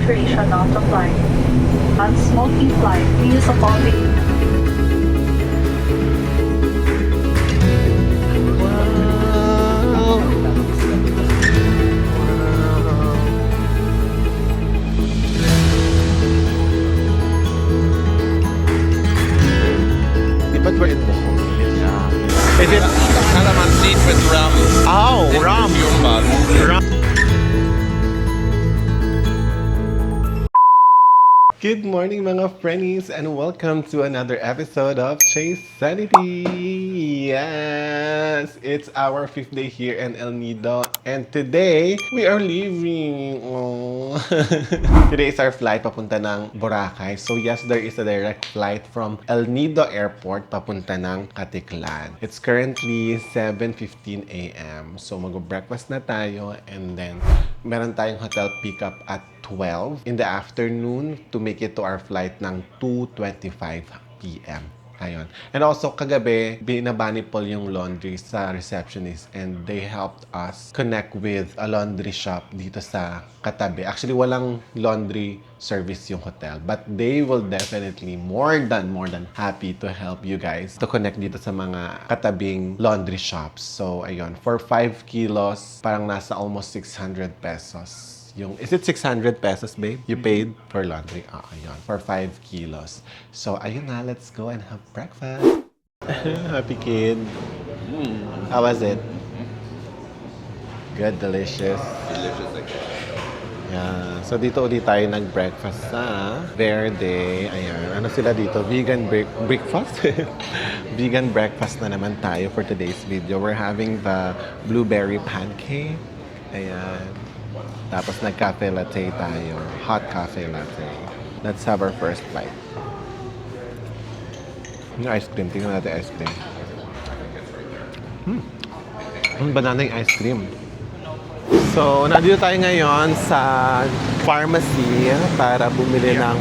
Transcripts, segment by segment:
duration of the flight. On smoking flight, we use a folding. But we're in Bohol. Yeah. Is it? Calamansi with rum. Oh, rum. Cucumber. Rum. Good morning mga friends and welcome to another episode of Chase Sanity. Yes, it's our 5th day here in El Nido and today we are leaving. Oh. Today is our flight papunta ng Boracay. So yes, there is a direct flight from El Nido Airport papunta ng Caticlan. It's currently 7:15 a.m. So mag-breakfast na tayo and then meron tayong hotel pickup at 12 in the afternoon to make it to our flight ng 2:25 p.m. Ayun. And also, kagabi, binabani po yung laundry sa receptionist and they helped us connect with a laundry shop dito sa katabi. Actually, walang laundry service yung hotel. But they will definitely more than happy to help you guys to connect dito sa mga katabing laundry shops. So, ayun. For 5 kilos, parang nasa almost 600 pesos. Is it 600 pesos, babe? You paid for laundry? Ah, ayun. For 5 kilos. So, ayun na. Let's go and have breakfast. Happy kid. How was it? Good, delicious. Delicious again. Yeah. So, dito ulit tayo nag-breakfast sa Verde. Ayan. Ano sila dito? Vegan breakfast? Vegan breakfast na naman tayo for today's video. We're having the blueberry pancake. Ayan. Tapos nag-cafe latte tayo. Hot cafe latte. Let's have our first bite. Yung ice cream. Tingnan natin ice cream. Banana yung ice cream. So, nandito tayo ngayon sa pharmacy para bumili ng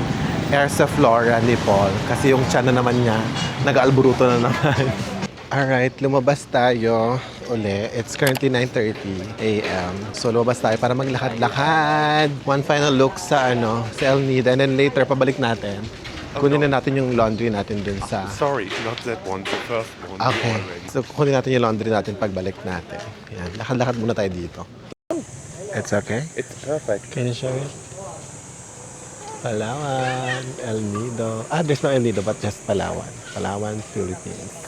Airsa-Flora ni Paul. Kasi yung tiyan na naman niya, nag-alburuto na naman. Alright, lumabas tayo uli. It's currently 9:30 a.m. So, lumabas tayo para maglakad-lakad. One final look sa sa El Nido. And then later, pabalik natin. Kunin na natin yung laundry natin dun sa... Sorry, not that one. The first one. Okay. So, kunin natin yung laundry natin pagbalik natin. Yan. Lakad-lakad muna tayo dito. It's okay? It's perfect. Can you show it? Palawan, El Nido. There's no El Nido, but just Palawan. Palawan, Philippines.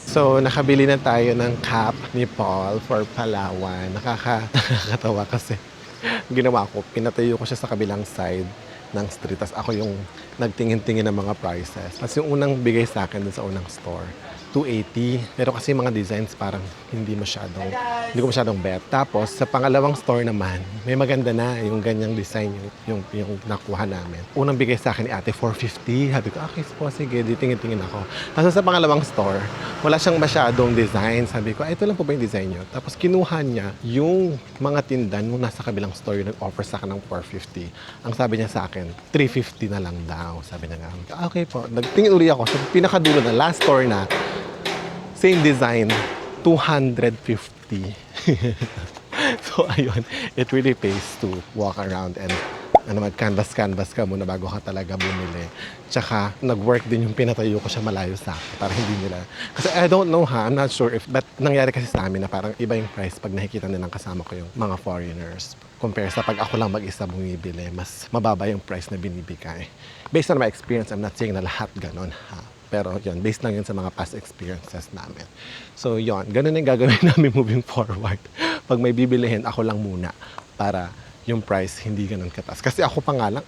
So, nakabili na tayo ng cap ni Paul for Palawan. Nakakatawa kasi ginawa ko, pinatayo ko siya sa kabilang side ng street. Tapos ako yung nagtingin-tingin ng mga prices. Tapos yung unang bigay sa akin dun sa unang store, 280. Pero kasi mga designs parang hindi ko masyadong bet. Tapos sa pangalawang store naman, may maganda na yung ganyang design yung nakuha namin. Unang bigay sa akin ni ate, 450. Sabi ko, okay po, sige, tingin-tingin ako. Tapos sa pangalawang store, wala siyang masyadong design. Sabi ko, ito lang po ba yung design nyo? Tapos kinuha niya yung mga tindan nung nasa kabilang store yung nag-offer sa akin ng 450. Ang sabi niya sa akin, 350 na lang daw. Sabi niya nga, okay po. Nagtingin uli ako. So, pinakadulo na, last store na, same design, 250. So, ayun, it really pays to walk around and mag-canvas ka muna bago ka talaga bumili. Tsaka, nag-work din yung pinatayo ko siya malayo sa akin para hindi nila... Kasi I don't know I'm not sure if... But nangyari kasi sa amin na parang iba yung price pag nakikita nilang kasama ko yung mga foreigners. Compare sa pag ako lang mag-isa bumibili, mas mababa yung price na binibigay. Based on my experience, I'm not saying na lahat ganon ha. Pero yun, based lang yun sa mga past experiences namin. So yun, ganun yung gagawin namin moving forward. Pag may bibilihin, ako lang muna para yung price hindi ganun kataas. Kasi ako pa nga lang,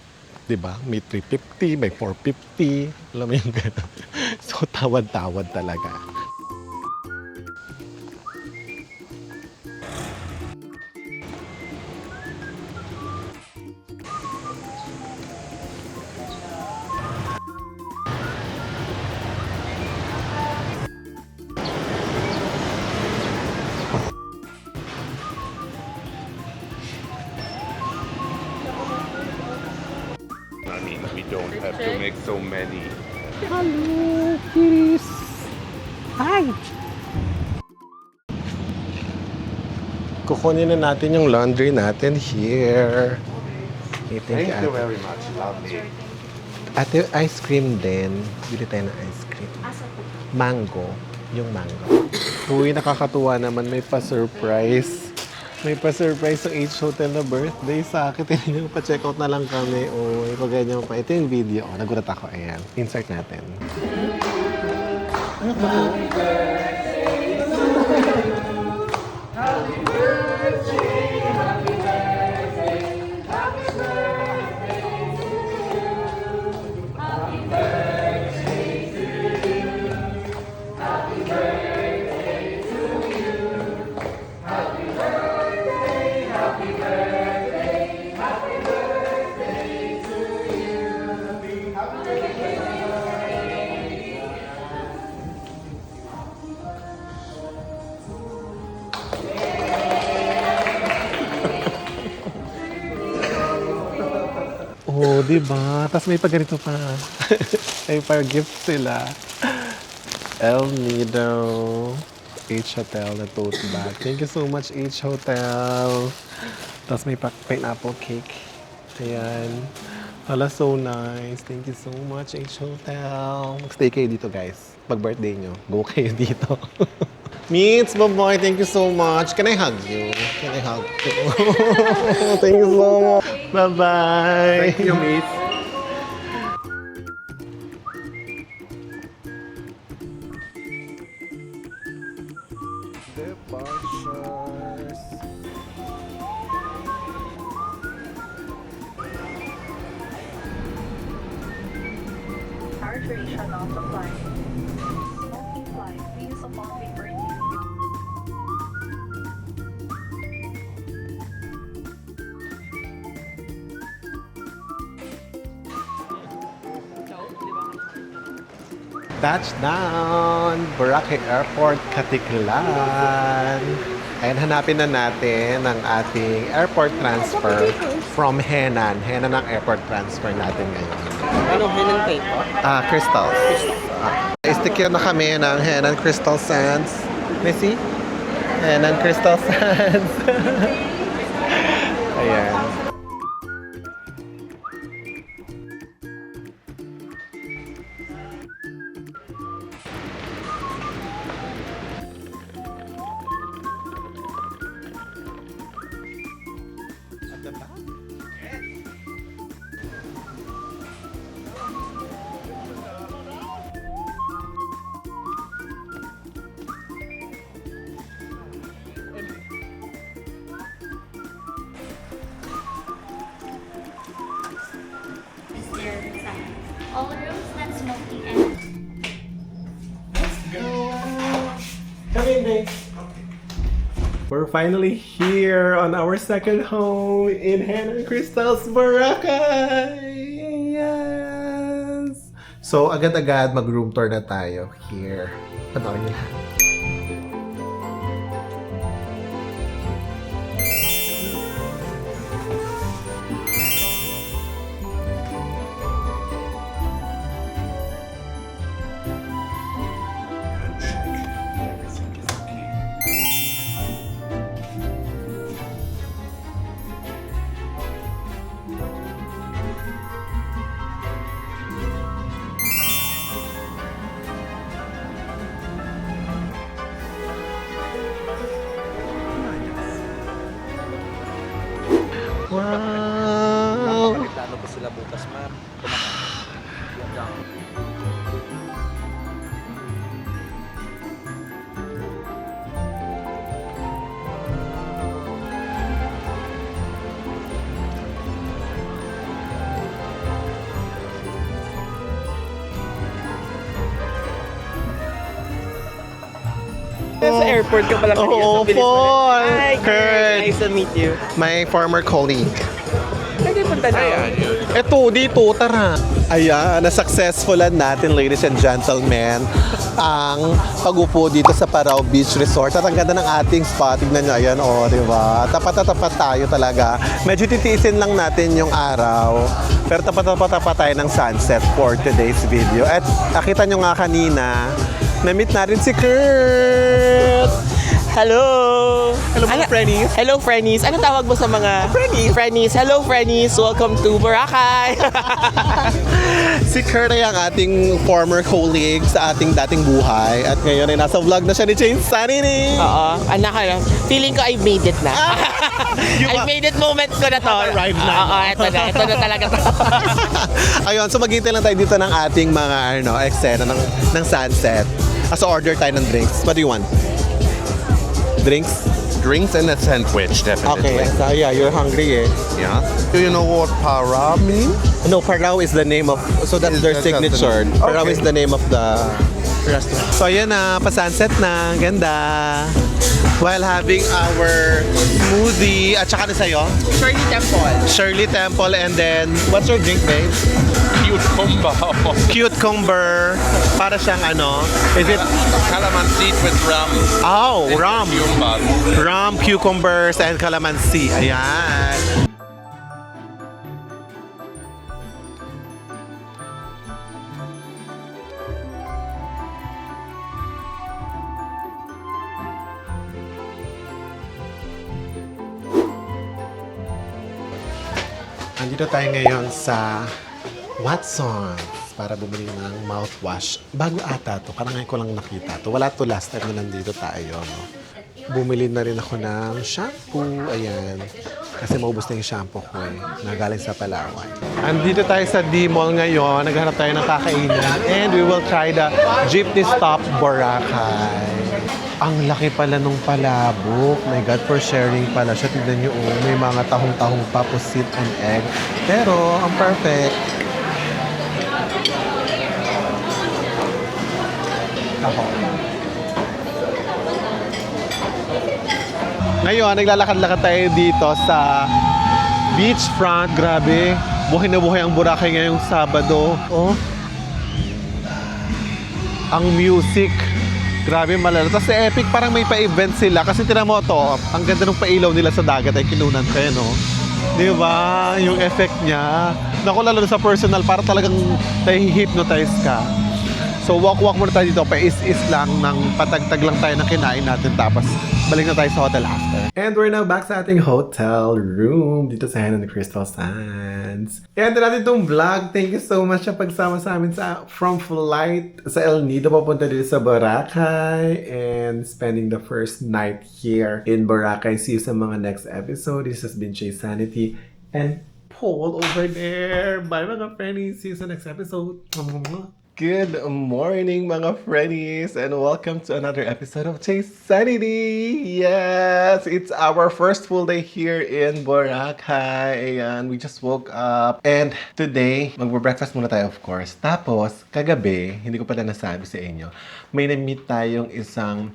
di ba? May 350, may 450. Alam mo yung ganun. So tawad-tawad talaga. I mean, we don't have to make so many. Hello, kitties! Hi! Kukunin na natin yung laundry natin here. Okay, thank you, ate. very much. Lovely. Ate, ice cream din. Bili tayo ng ice cream. Asa po? Mango. Yung mango. Uy, nakakatuwa naman. May pa-surprise. May pa-surprise sa H Hotel na birthday sa akin. Tinignan, pa-check out na lang kami. Uy, pag ganyan pa. Ito yung video. Oh, nagulat ako. Ayan. Insert natin. Oh, di ba? Tapos may pagganito pa. May pag-gift sila. El Nido. H Hotel na tote bag. Thank you so much, H Hotel. Tapos may pineapple cake. Ayan. Hala, so nice. Thank you so much, H Hotel. Mag-stay kayo dito, guys. Pag-birthday nyo, go kayo dito. Meets, boy, thank you so much. Can I hug you? Can I hug you? Thank you so much. Bye-bye. Thank you, Miss. Departures. Our duration of the flight. Smoking flight. Please upon departure. Touchdown! Boracay Airport, Katiklan. Ayan, hanapin na natin ang ating airport transfer from Henan. Henan ang airport transfer natin ngayon. Ano, Henan tape po? Crystals. Istikir na kami ng Henan Crystal Sands. Messi? Henan Crystal Sands. Ayan. All rooms not smoking and We're finally here on our second home in Henan Crystals, Boracay! Yes! So, agad-agad mag-room tour na tayo here. Panoorin niyo lahat. Wow! Plano po sila bukas, ma'am. Sa airport ka pala kanina. Oo, Sa bilis mo na. Paul! Hi, Kurt! Nice to meet you. My former colleague. Pwede punta na. Eto, dito, tara. Ayan, na-successfulan natin, ladies and gentlemen, ang pag-upo dito sa Parao Beach Resort. At ang ganda ng ating spot. Tignan nyo, ayan, o, di ba? Tapat na tapat tayo talaga. Medyo titiisin lang natin yung araw. Pero tapat tayo ng sunset for today's video. At nakita nyo nga kanina, na-meet natin si Kurt! Hello! Hello mga friendies. Hello, friendies. Ano tawag mo sa mga... Friendies. Friendies. Hello, friendies. Welcome to Boracay. Si Kurt ay ang ating former colleague sa ating dating buhay. At ngayon ay nasa vlog na siya ni Jane Sanity. Oo. Anak, feeling ko I made it na. I made it moment ko na to. Arrived na. Oo, ito na talaga to. Ayun, so maghintay lang tayo dito ng ating mga eksena ng sunset. So order tayo ng drinks. What do you want? Drinks? Drinks and a sandwich, definitely. Okay, so yeah, you're hungry eh. Yeah. Do you know what para means? No, Parao is the name of, so that's their That's the signature. name. Parao Okay. is the name of the restaurant. So ayan na, pa-sunset na, ganda. While having our smoothie, at saka na sa'yo? Shirley Temple. Shirley Temple, and then, what's your drink, babe? Cucumber. Cucumber. Para siyang is it, Calamansi with rum. oh, rum. Cucumber. Rum, cucumbers, and calamansi. Ayan. Andito tayo ngayon sa Watson's para bumili ng mouthwash. Bago ata to, parang ngayon ko lang nakita to. Wala to last time na nandito tayo, no? Bumili na rin ako ng shampoo, ayan. Kasi maubos na yung shampoo ko eh, na galing sa Palawan. Andito tayo sa D-Mall ngayon, naghanap tayo ng kakainan. And we will try the Jeepney Stop Boracay. Ang laki pala nung palabok. My God, for sharing pala siya. Tignan nyo, oh, may mga tahong-tahong pa, pusit and egg. Pero, ang perfect. Ako. Ngayon, naglalakad-lakad tayo dito sa beachfront. Grabe, buhay na buhay ang Boracay ngayong Sabado. Oh. Ang music. Grabe, malala. Tapos sa Epic, parang may pa-event sila. Kasi tinan mo to, ang ganda ng pailaw nila sa dagat ay kinunan kayo, no? Di ba? Yung effect niya. Naku, lalo na sa personal, para talagang nahi-hypnotize ka. So, walk-walk muna tayo dito. Pa-is-is lang, ng patagtag lang tayo ng kinain natin. Tapos, balik na tayo sa hotel after. And we're now back sa ating hotel room dito sa Hanan Crystal Sands. And natin itong vlog. Thank you so much sa pagsama sa amin from flight sa El Nido papunta dito sa Boracay and spending the first night here in Boracay. See you sa mga next episode. This has been Jay Sanity and Paul over there. Bye mga friends. See you sa next episode. Good morning mga friendies and welcome to another episode of Chase Sanity. Yes, it's our first full day here in Boracay and we just woke up and today magbe-breakfast muna tayo of course. Tapos kagabi, hindi ko pala nasabi sa inyo, may na-meet tayong isang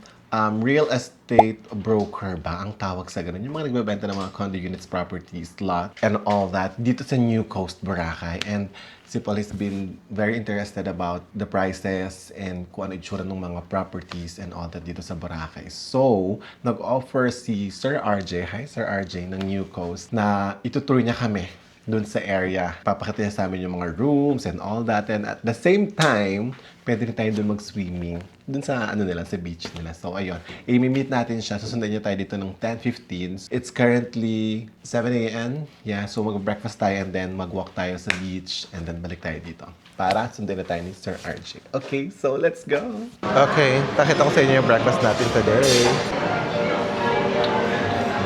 real estate broker ba ang tawag sa ganun? Yung mga nagbebenta ng mga condo units, properties, lot, and all that dito sa New Coast, Boracay. And si Paul has been very interested about the prices and kung ano itsura ng mga properties and all that dito sa Boracay. So, nag-offer si Sir RJ, hi Sir RJ ng New Coast, na itutour niya kami dun sa area. Papakita niya sa amin yung mga rooms and all that. And at the same time, pwede rin tayo dun mag-swimming. Dun sa, sa beach nila. So, ayun. I-meet natin siya. Susundan niya tayo dito ng 10:15. It's currently 7 a.m. Yeah, so mag-breakfast tayo and then mag-walk tayo sa beach and then balik tayo dito. Para sundan na tayo ni Sir RJ. Okay, so let's go. Okay, pakita ko sa inyo yung breakfast natin today.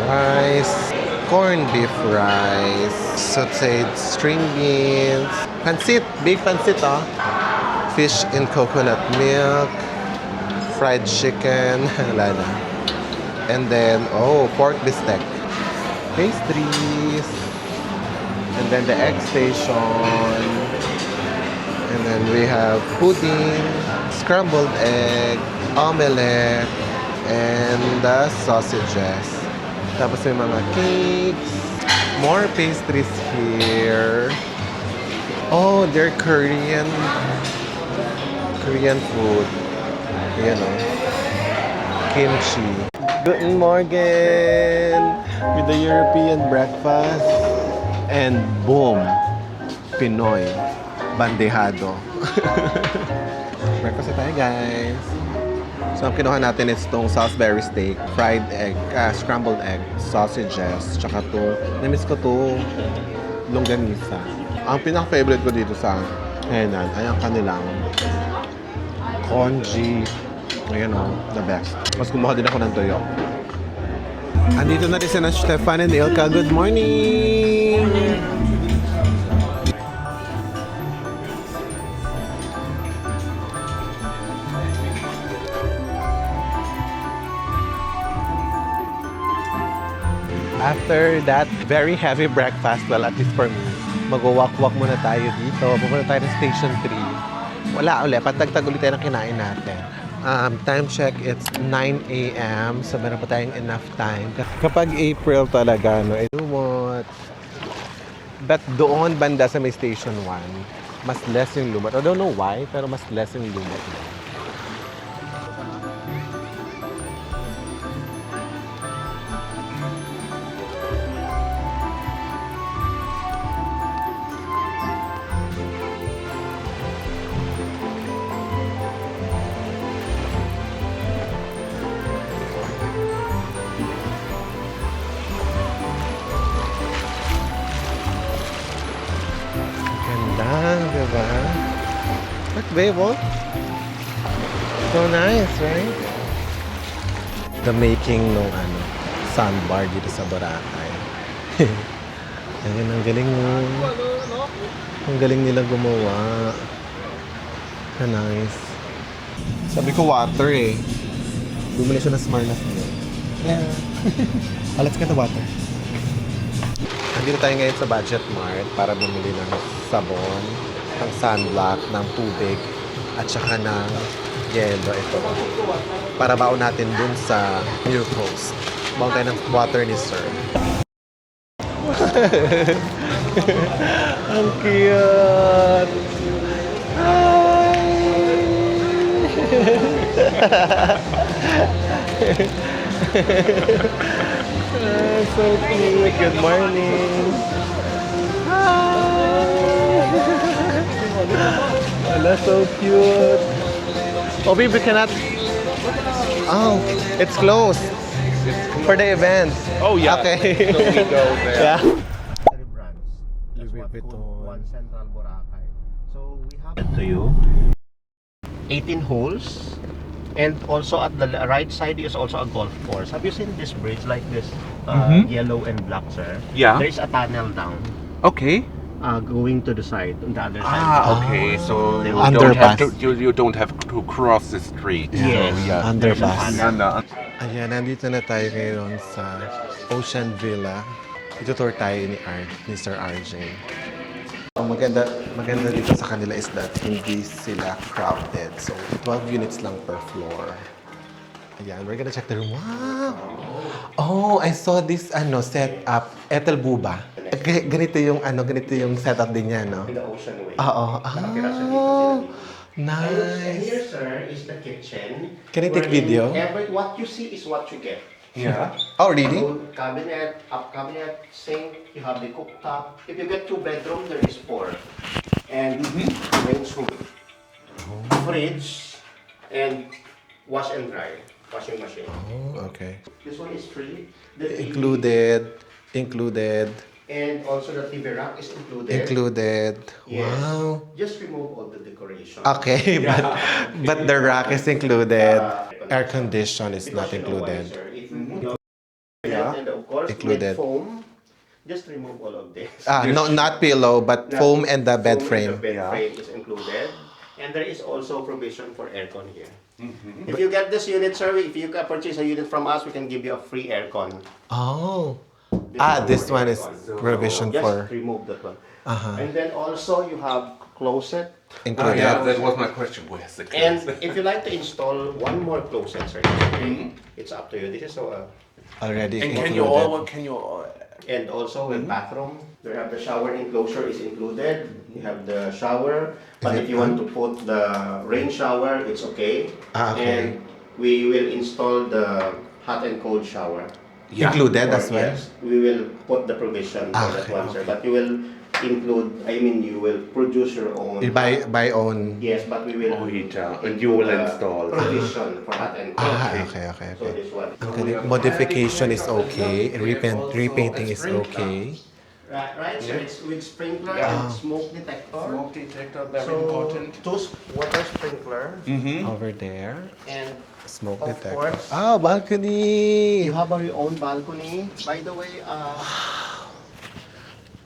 Rice. Corned beef rice, sauteed string beans, pancit, big pancit fish in coconut milk, fried chicken, lana, and then, pork bistec, pastries, and then the egg station, and then we have pudding, scrambled egg, omelette, and the sausages. Tapos may mga cakes, more pastries here. Oh, they're Korean food. Ayan kimchi. Good morning! With the European breakfast. And boom! Pinoy. Bandehado. Breakfast na tayo, guys. So, ang kinuha natin is itong Salisbury steak, fried egg, scrambled egg, sausages, tsaka to, namiss ko to, longganisa. Ang pinaka-favorite ko dito sa Henan ay ang kanilang congee. Ayan o, the best. Mas kumuha din ako ng toyo. Andito na rin si na Stefan and Ilka. Good morning! After that very heavy breakfast, well, at least for me, mag-walk-walk muna tayo dito. Pupunta tayo ng Station 3. Wala ulit, patagtag ulit tayo ng kinain natin. Time check, it's 9 a.m. So, meron pa tayong enough time. Kapag April talaga, no, lumot. But doon, banda sa may Station 1, mas less yung lumot. I don't know why, pero mas less yung lumot. Ganda, diba? Look, babe, oh. So nice, right? The making nung sandbar dito sa Boracay. Ayun, ang galing mo. Ang galing nila gumawa. Nice. Sabi ko water eh. Bumili siya ng Smirnoff niya. Yeah. Let's get the water. Nandito tayo ngayon sa Budget Mart para bumili ng sabon, ng sunblock, ng tubig, at saka ng yelo ito. Para baon natin dun sa New Coast. Baon tayo ng water ni Sir. Ang cute! Hi! So cute. Good morning. Hi. Hello, so cute. Oh, babe, we cannot. Oh, it's closed for the event. Oh, yeah. Okay. So we go there. Yeah. Louis Vuitton, One Central Boracay. So we have to you 18 holes, and also at the right side is also a golf course. Have you seen this bridge like this, yellow and black, sir? Yeah. There is a tunnel down, Okay. Going to the side, on the other side. Okay. So you Underpass. don't have to you don't have to cross the street. Yes. So, yeah. Underpass. No. Ayan, nandito na tayo ngayon sa Ocean Villa. Itutour tayo ni Sir RJ. Ang maganda dito sa kanila is that hindi sila crowded. So, 12 units lang per floor. Ayan, we're gonna check the room. Wow! Oh, I saw this setup. Ethel Buba. Ganito yung setup din niya, no? In the ocean way. Oo. Nakatira siya dito sila dito. And Nice. here, sir, is the kitchen. Can I take wherein video? What you see is what you get. Yeah. Oh, really? So, cabinet, up cabinet, sink, you have the cooktop. If you get 2 bedrooms, there is 4. And range room, fridge, and wash and dry, washing machine. Oh, okay. This one is free. The TV, Included. and also the TV rack is included. Yes. Wow. Just remove all the decoration. Okay, but the rack is included. Air condition is not Because you know why, included. sir? If you and of course, Included. with foam, just remove all of this. No, not pillow, but foam and the bed Foam frame. and the bed frame is included. And there is also provision for aircon here. If you get this unit, sir, if you can purchase a unit from us, we can give you a free aircon. Oh. This This one is aircon. provision Just for remove that one. Uh-huh. And then also you have closet. included. Yeah, that was my question. Where's the And closet? if you like to install one more closet, sir, it's up to you. This is Already And included. can you all and also with bathroom, you have the shower enclosure is included. You have the shower, but Is it if you want to put the rain shower, it's okay. Okay. And we will install the hot and cold shower. Yeah. Included Or, as well. yes, we will put the provision for that Okay, one, sir. But you will include, I mean, you will produce your own. You buy own. Yes, but we will. Oh, heater. And you will install. Provision for that and Okay. So this one. Ang galing. Modification is okay. Repainting is okay. Right, so it's with sprinkler Yeah. and smoke detector. Smoke detector, very So, important. two water sprinkler Over there. and Smoke of detector. course, Balcony! you have your own balcony. By the way,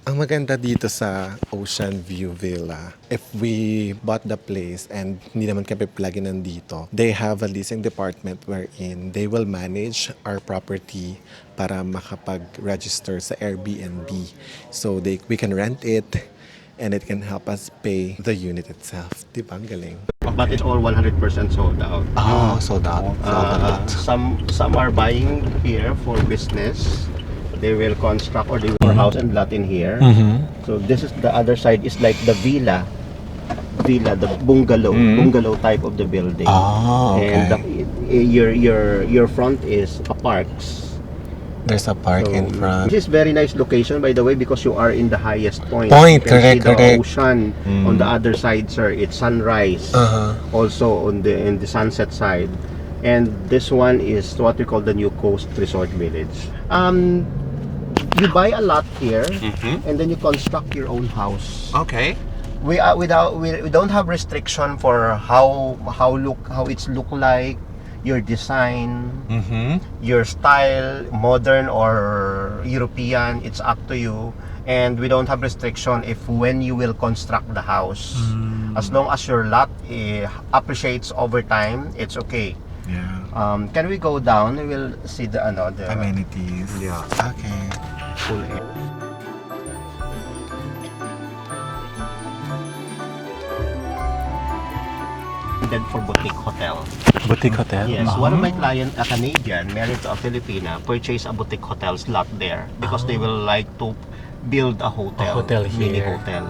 Ang maganda dito sa Ocean View Villa, if we bought the place and hindi naman kami palagi nandito, they have a leasing department wherein they will manage our property para makapag-register sa Airbnb. So we can rent it and it can help us pay the unit itself. Di ba? Ang galing. but it's all 100% sold out. Sold out. Some are buying here for business. They will construct or they will house and lot in here. So this is the other side is like the villa, the bungalow type of the building. And your front is a parks. There's a park in front. This is very nice location, by the way, because you are in the highest point. Point, You can see correct. the ocean. On the other side, sir, it's sunrise. Also on in the sunset side. And this one is what we call the New Coast Resort Village. You buy a lot here, and then you construct your own house. Okay. We don't have restriction for how it's look like, your design, your style, modern or European. It's up to you, and we don't have restriction if when you will construct the house. As long as your lot appreciates over time, it's okay. Yeah. Can we go down? We will see the Amenities. Yeah. Okay. full air. For boutique hotel. Boutique hotel? Yes, one of my client, a Canadian married to a Filipina, purchased a boutique hotel slot there because they will like to build a hotel, mini here. hotel.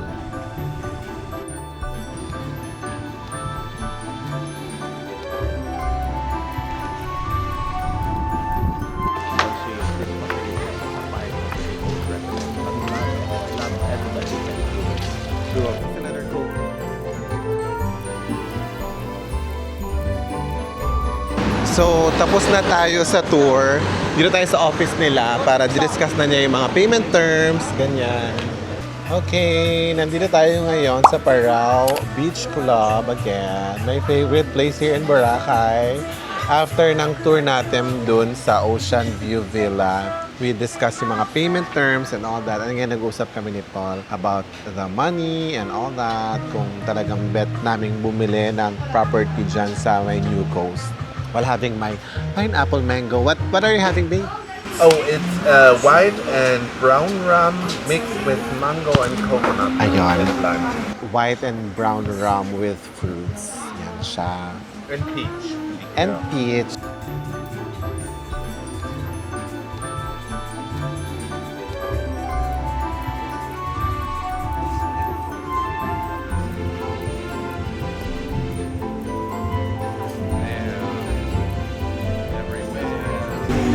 So, tapos na tayo sa tour. Dito tayo sa office nila para discuss na niya yung mga payment terms, ganyan. Okay, nandito tayo ngayon sa Parao Beach Club again. My favorite place here in Boracay. After ng tour natin dun sa Ocean View Villa, we discuss yung mga payment terms and all that. And ngayon nag-usap kami ni Paul about the money and all that. Kung talagang bet naming bumili ng property dyan sa may New Coast. While having my pineapple mango. What are you having, babe? Oh, it's white and brown rum mixed with mango and coconut. Ayun. And lime. White and brown rum with fruits. Yan siya. And peach. And peach.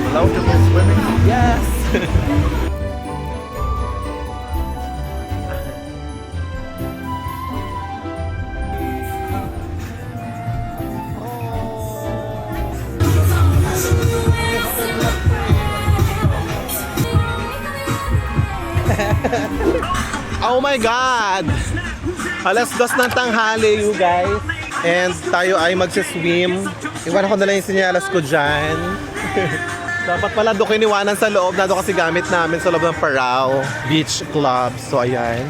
Allowed to go swimming? Yes. Oh my God! Alas 2 ng tanghali, you guys. And tayo ay magsiswim. Iwan ko na lang yung sinyalas ko dyan. Dapat pala doon ko iniwanan sa loob. Nado kasi gamit namin sa loob ng Parao Beach Club. So, ayan.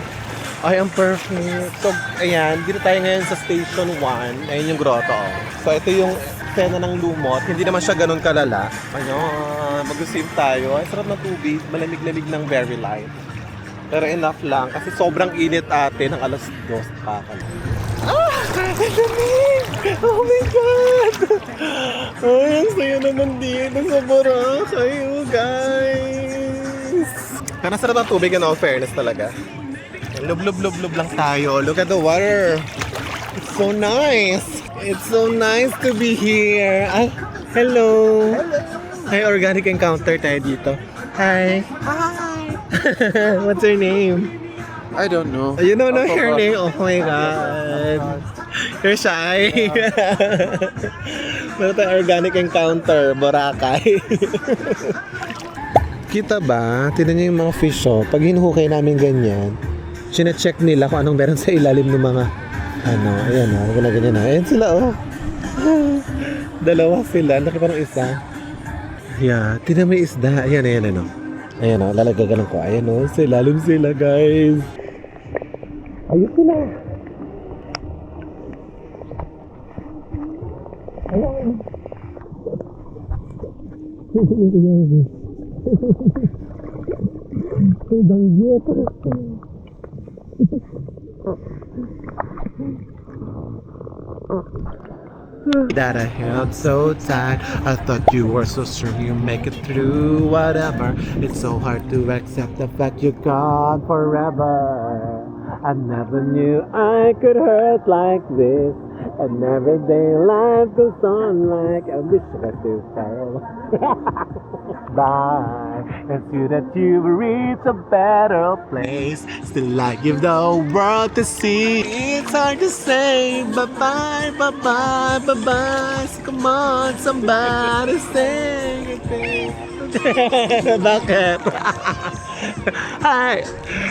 Ay, ang perfect. So, ayan. Dito tayo ngayon sa Station 1. Ayan yung grotto. So, ito yung sena ng lumot. Hindi naman siya ganun kalala. Ayun. Mag-swim tayo. Ay, sarap ng tubig. Malamig-lamig ng very light. Pero enough lang. Kasi sobrang init ate ng alas 2 pa ka lang. Ah! Lamig! Oh my God! Ay, ang saya naman dito sa Boracay, you guys! Pero sarap ng tubig, in all fairness talaga. Lub-lub-lub-lub lang tayo. Look at the water. It's so nice. It's so nice to be here. Ah, hello. Hi, organic encounter tayo dito. Hi. Hi. What's your name? I don't know. You don't know her name? Oh my God. You're shy. Meron tayong organic encounter, Boracay. Kita ba? Tignan niyo yung mga fish, oh. Pag hinuhukay namin ganyan, sine-check nila kung anong meron sa ilalim ng mga ayan, oh. Wala ganyan, oh. Ayan sila, oh. Dalawa sila. Laki pa ng isa. Yeah. Tignan mo yung isda. Ayan, ano. Ayan, oh. Lalagagalan ko. Ayan, oh. Sa ilalim sila, guys. Ayun sila. Ayan. That I held so tight. I thought you were so sure you make it through whatever. It's so hard to accept the fact you're gone forever. I never knew I could hurt like this. And everyday life goes on like I wish I could fail. Bye. And see that you've reached a better place. Still I give the world to see. It's hard to say bye-bye, bye-bye, bye-bye. So come on, somebody say it. Bakit? Hi!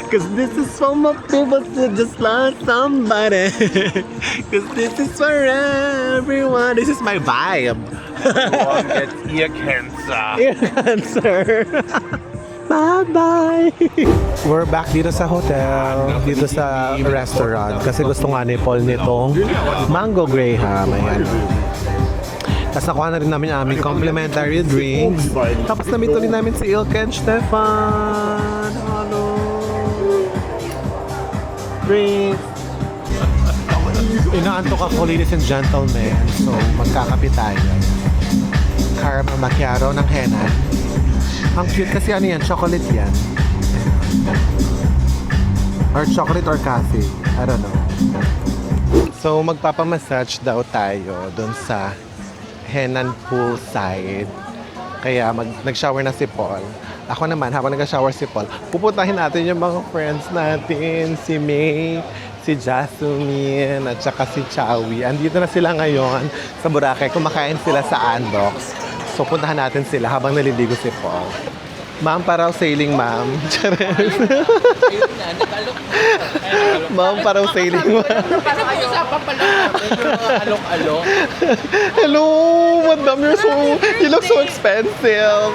Cause this is for my people who just lost somebody. Cause this is for everyone. This is my vibe. Everyone gets ear cancer. Ear cancer. Bye-bye! We're back dito sa hotel, dito sa restaurant. Kasi gusto nga ni Paul nitong Mango Graham. Ayan. Tapos nakuha na rin namin ang aming complimentary drinks. Tapos na-meet ulit namin si Ilke and Stefan. Hello! Drinks! Inaantok ako, ladies and gentlemen. So, magkakape tayo. Caramel macchiato ng Henan. Ang cute kasi ano yan, chocolate yan. Or chocolate or coffee. I don't know. So, magpapamassage daw tayo dun sa Henan poolside. Kaya nag-shower na si Paul. Ako naman, habang nag-shower si Paul, pupuntahin natin yung mga friends natin. Si May, si Jasmine, at saka si Chowie. Andito na sila ngayon sa Boracay. Kumakain sila sa Andox. So, puntahan natin sila habang naliligo si Paul. Ma'am, paraw sailing, ma'am. Ma'am, paraw sailing, ma'am. Usapan pala natin yung mga alok-alok. Hello, madam, you look so expensive.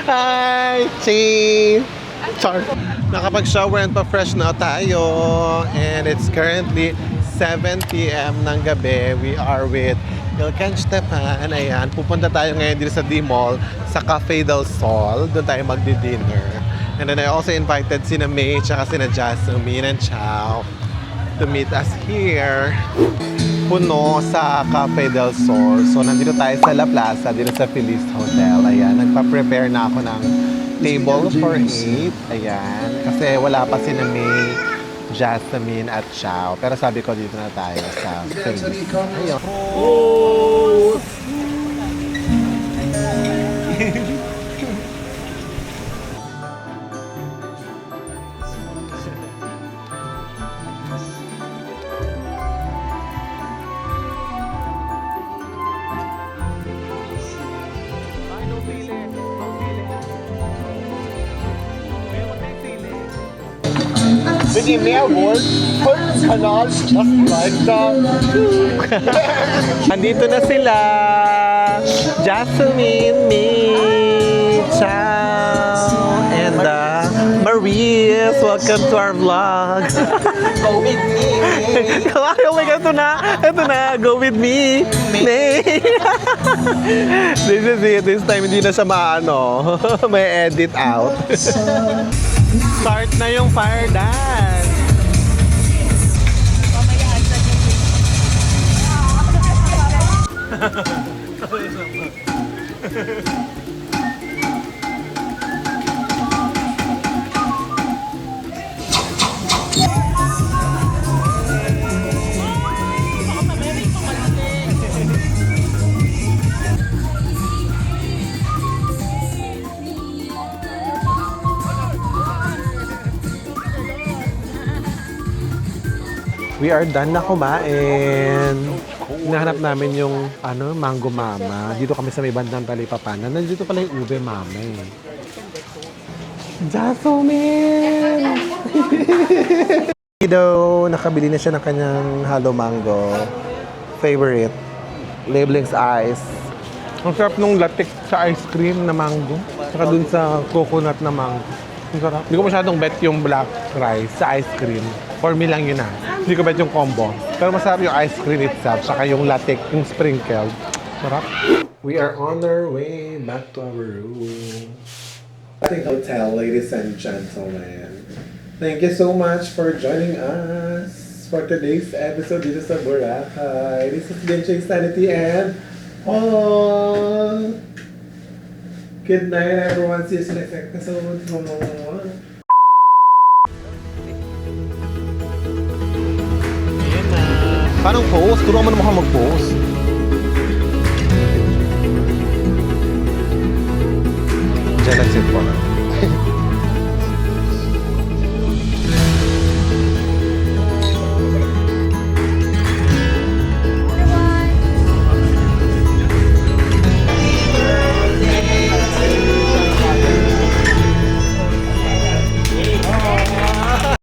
Hi, Chi. Char. Nakapag-shower and pa-fresh na tayo. And it's currently 7 p.m. ng gabi. We are with Ilke and Stefan. Ayan, pupunta tayo ngayon dito sa D-Mall sa Cafe del Sol. Doon tayo magdi-dinner. And then I also invited sina May tsaka sina Jasmine and Chow to meet us here. Puno sa Cafe del Sol. So nandito tayo sa La Plaza, dito sa Feliz Hotel. Ayan, nagpa-prepare na ako ng table for 8. Ayan, kasi wala pa sina May, Jasmine at Chow. Pero sabi ko dito na tayo sa Feliz. Ayun. Oh! Bigyan niya award for kanal just like that. Andito na sila. Jasmine, me, Chow, and Maurice. Welcome to our vlog. Go with me. Oh my God, ito na. Go with me. May. This is it. This time, hindi na siya maano. May edit out. Start na yung fire dance. We are done na kumain. Hinahanap namin yung Mango Mama. Dito kami sa may bandang Talipapa. Nandito pala yung Ube Mama eh. Jasmine! Daw, nakabili na siya ng kanyang Halo Mango. Favorite. Labeling's Ice. Ang sarap nung latik sa ice cream na mango. Saka dun sa coconut na mango. Ang sarap. Hindi ko masyadong bet yung black rice sa ice cream. For me lang yun Hindi ko bet yung combo. Pero masarap yung ice cream itself. Saka yung latik, yung sprinkled. Sarap. We are on our way back to our room. Ating hotel, ladies and gentlemen. Thank you so much for joining us for today's episode dito sa Boracay. This is Genshin Sanity and Paul. Good night, everyone. See you sa next episode. Ayan na. Paano post? Turuan mo naman ako mag-post. Diyan nag-sit po na.